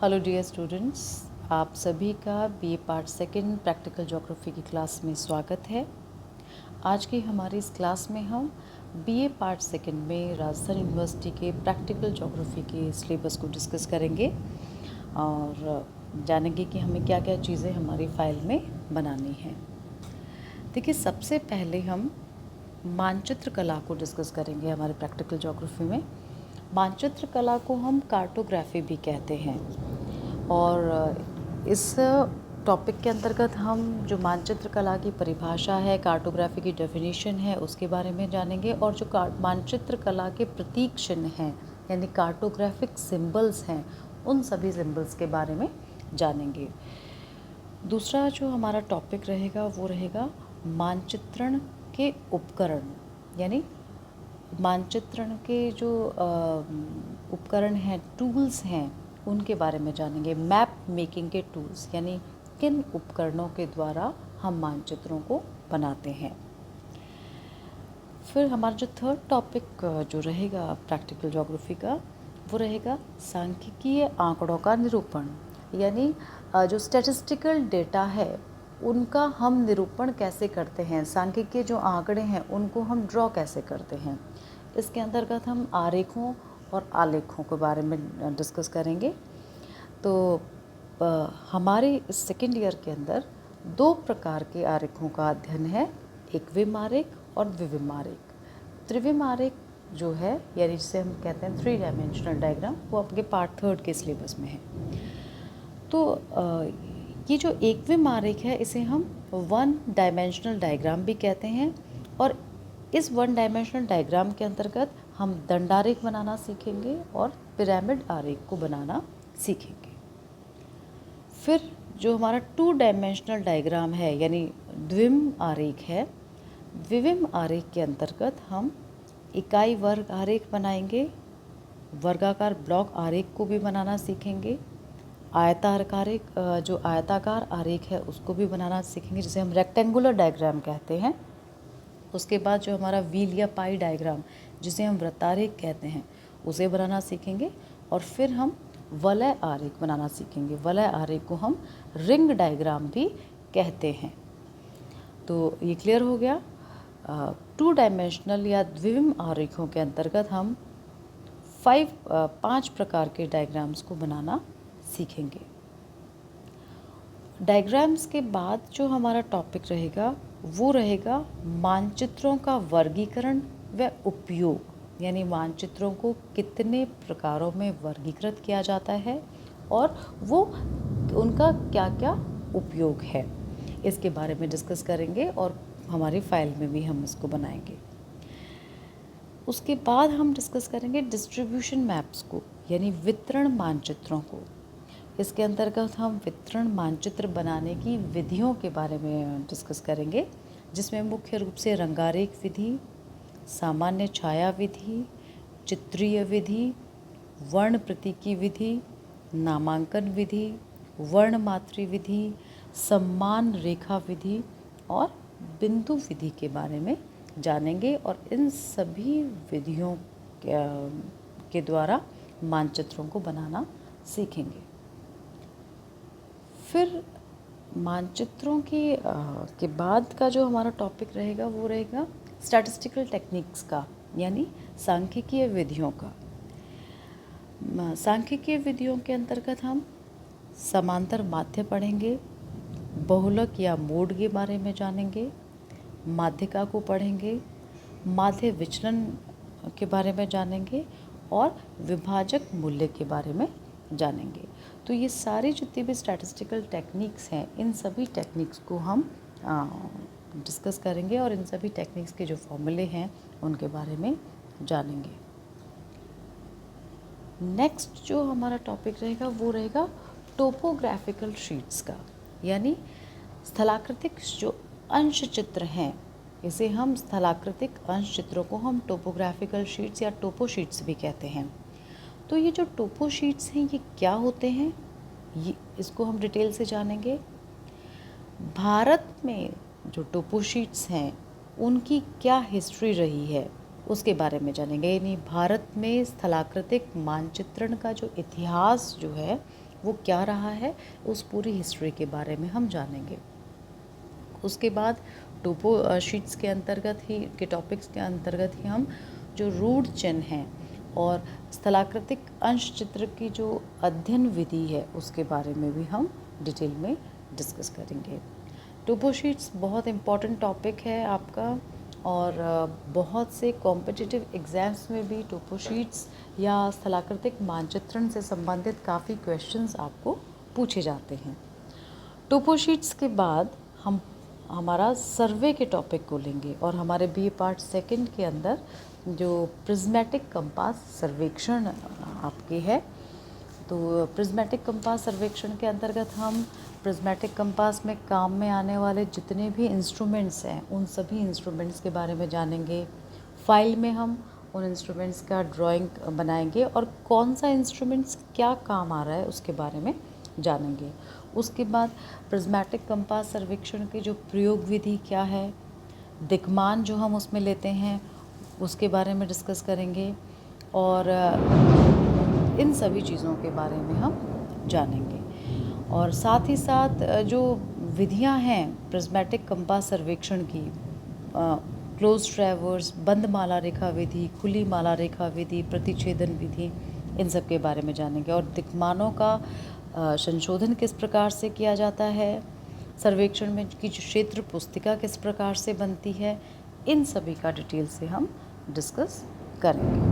Hello dear students, आप सभी का BA part second practical geography की क्लास में स्वागत है। आज की हमारी इस क्लास में हम बीए पार्ट सेकंड में राजस्थान यूनिवर्सिटी के प्रैक्टिकल ज्योग्राफी के सिलेबस को डिस्कस करेंगे और जानेंगे कि हमें क्या क्या चीज़ें हमारी फाइल में बनानी हैं। देखिए, सबसे पहले हम मानचित्र कला को डिस्कस करेंगे हमारे प्रैक्टिकल ज्योग्राफी में। मानचित्र कला को हम कार्टोग्राफी भी कहते हैं और इस टॉपिक के अंतर्गत हम जो मानचित्र कला की परिभाषा है, कार्टोग्राफी की डेफिनेशन है, उसके बारे में जानेंगे और जो मानचित्र कला के प्रतीक चिन्ह हैं यानी कार्टोग्राफिक सिंबल्स हैं, उन सभी सिंबल्स के बारे में जानेंगे। दूसरा जो हमारा टॉपिक रहेगा वो रहेगा मानचित्रण के उपकरण, यानी मानचित्रण के जो उपकरण हैं, टूल्स हैं, उनके बारे में जानेंगे। मैप मेकिंग के टूल्स यानी किन उपकरणों के द्वारा हम मानचित्रों को बनाते हैं। फिर हमारा जो थर्ड टॉपिक जो रहेगा प्रैक्टिकल ज्योग्राफी का वो रहेगा सांख्यिकीय आंकड़ों का निरूपण, यानी जो स्टैटिस्टिकल डेटा है उनका हम निरूपण कैसे करते हैं, सांख्यिकीय जो आंकड़े हैं उनको हम ड्रॉ कैसे करते हैं। इसके अंतर्गत हम आरेखों और आलेखों के बारे में डिस्कस करेंगे। तो हमारे इस सेकेंड ईयर के अंदर दो प्रकार के आरेखों का अध्ययन है, एक विम आरेख और द्विविम आरेख। त्रिविम आरेख जो है यानी जिसे हम कहते हैं 3 डायमेंशनल डायग्राम, वो आपके पार्ट थर्ड के सिलेबस में है। तो ये जो एकविम आरेख है इसे हम 1 डायमेंशनल डायग्राम भी कहते हैं और इस 1 डायमेंशनल डायग्राम के अंतर्गत हम दंडारेख बनाना सीखेंगे और पिरामिड आरेख को बनाना सीखेंगे। फिर जो हमारा 2 डायमेंशनल डायग्राम है यानी द्विविम आरेख है, द्विविम आरेख के अंतर्गत हम इकाई वर्ग आरेख बनाएंगे, वर्गाकार ब्लॉक आरेख को भी बनाना सीखेंगे, जो आयताकार आरेख है उसको भी बनाना सीखेंगे जिसे हम रेक्टेंगुलर डायग्राम कहते हैं। उसके बाद जो हमारा व्हील या पाई डायग्राम जिसे हम वृत्तारेख कहते हैं उसे बनाना सीखेंगे और फिर हम वलय आरेख बनाना सीखेंगे। वलय आरेख को हम रिंग डायग्राम भी कहते हैं। तो ये क्लियर हो गया। 2 डायमेंशनल या द्विविम आरेखों के अंतर्गत हम 5 प्रकार के डायग्राम्स को बनाना सीखेंगे। डायग्राम्स के बाद जो हमारा टॉपिक रहेगा वो रहेगा मानचित्रों का वर्गीकरण व उपयोग, यानी मानचित्रों को कितने प्रकारों में वर्गीकृत किया जाता है और वो उनका क्या क्या उपयोग है, इसके बारे में डिस्कस करेंगे और हमारी फाइल में भी हम इसको बनाएंगे। उसके बाद हम डिस्कस करेंगे डिस्ट्रीब्यूशन मैप्स को, यानी वितरण मानचित्रों को। इसके अंतर्गत हम वितरण मानचित्र बनाने की विधियों के बारे में डिस्कस करेंगे, जिसमें मुख्य रूप से रंगारेख विधि, सामान्य छाया विधि, चित्रीय विधि, वर्ण प्रतीकी विधि, नामांकन विधि, वर्णमात्री विधि, सम्मान रेखा विधि और बिंदु विधि के बारे में जानेंगे और इन सभी विधियों के द्वारा मानचित्रों को बनाना सीखेंगे। फिर मानचित्रों के बाद का जो हमारा टॉपिक रहेगा वो रहेगा स्टैटिस्टिकल टेक्निक्स का, यानी सांख्यिकीय विधियों का। सांख्यिकीय विधियों के अंतर्गत हम समांतर माध्य पढ़ेंगे, बहुलक या मोड के बारे में जानेंगे, माध्यिका को पढ़ेंगे, माध्य विचलन के बारे में जानेंगे और विभाजक मूल्य के बारे में जानेंगे। तो ये सारी जितनी भी स्टैटिस्टिकल टेक्निक्स हैं, इन सभी टेक्निक्स को हम डिस्कस करेंगे और इन सभी टेक्निक्स के जो फॉर्मूले हैं उनके बारे में जानेंगे। नेक्स्ट जो हमारा टॉपिक रहेगा वो रहेगा टोपोग्राफिकल शीट्स का, यानी स्थलाकृतिक जो अंश चित्र हैं, इसे हम स्थलाकृतिक अंश चित्रों को हम टोपोग्राफिकल शीट्स या टोपो शीट्स भी कहते हैं। तो ये जो टोपो शीट्स हैं ये क्या होते हैं, ये इसको हम डिटेल से जानेंगे। भारत में जो टोपो शीट्स हैं उनकी क्या हिस्ट्री रही है उसके बारे में जानेंगे, यानी भारत में स्थलाकृतिक मानचित्रण का जो इतिहास जो है वो क्या रहा है, उस पूरी हिस्ट्री के बारे में हम जानेंगे। उसके बाद टोपो शीट्स के अंतर्गत ही के टॉपिक्स के अंतर्गत ही हम जो रूढ़ चिन्ह हैं और स्थलाकृतिक अंश चित्र की जो अध्ययन विधि है उसके बारे में भी हम डिटेल में डिस्कस करेंगे। टोपो शीट्स बहुत इम्पॉर्टेंट टॉपिक है आपका, और बहुत से कॉम्पिटिटिव एग्ज़ाम्स में भी टोपो शीट्स या स्थलाकृतिक मानचित्रण से संबंधित काफ़ी क्वेश्चंस आपको पूछे जाते हैं। टोपो शीट्स के बाद हम हमारा सर्वे के टॉपिक को लेंगे, और हमारे बीए पार्ट सेकंड के अंदर जो प्रिज्मेटिक कंपास सर्वेक्षण आपके है, तो प्रिज्मेटिक कंपास सर्वेक्षण के अंतर्गत हम प्रिज्मेटिक कंपास में काम में आने वाले जितने भी इंस्ट्रूमेंट्स हैं उन सभी इंस्ट्रूमेंट्स के बारे में जानेंगे। फाइल में हम उन इंस्ट्रूमेंट्स का ड्राइंग बनाएंगे और कौन सा इंस्ट्रूमेंट्स क्या काम आ रहा है उसके बारे में जानेंगे। उसके बाद प्रिज्मेटिक कंपास सर्वेक्षण की जो प्रयोग विधि क्या है, दिक्मान जो हम उसमें लेते हैं उसके बारे में डिस्कस करेंगे, और इन सभी चीज़ों के बारे में हम जानेंगे। और साथ ही साथ जो विधियां हैं प्रिज्मेटिक कंपास सर्वेक्षण की, क्लोज ट्रैवर्स, बंद माला रेखा विधि, खुली माला रेखा विधि, प्रतिच्छेदन विधि, इन सब के बारे में जानेंगे। और दिक्मानों का संशोधन किस प्रकार से किया जाता है, सर्वेक्षण में की जो क्षेत्र पुस्तिका किस प्रकार से बनती है, इन सभी का डिटेल से हम डिस्कस करेंगे।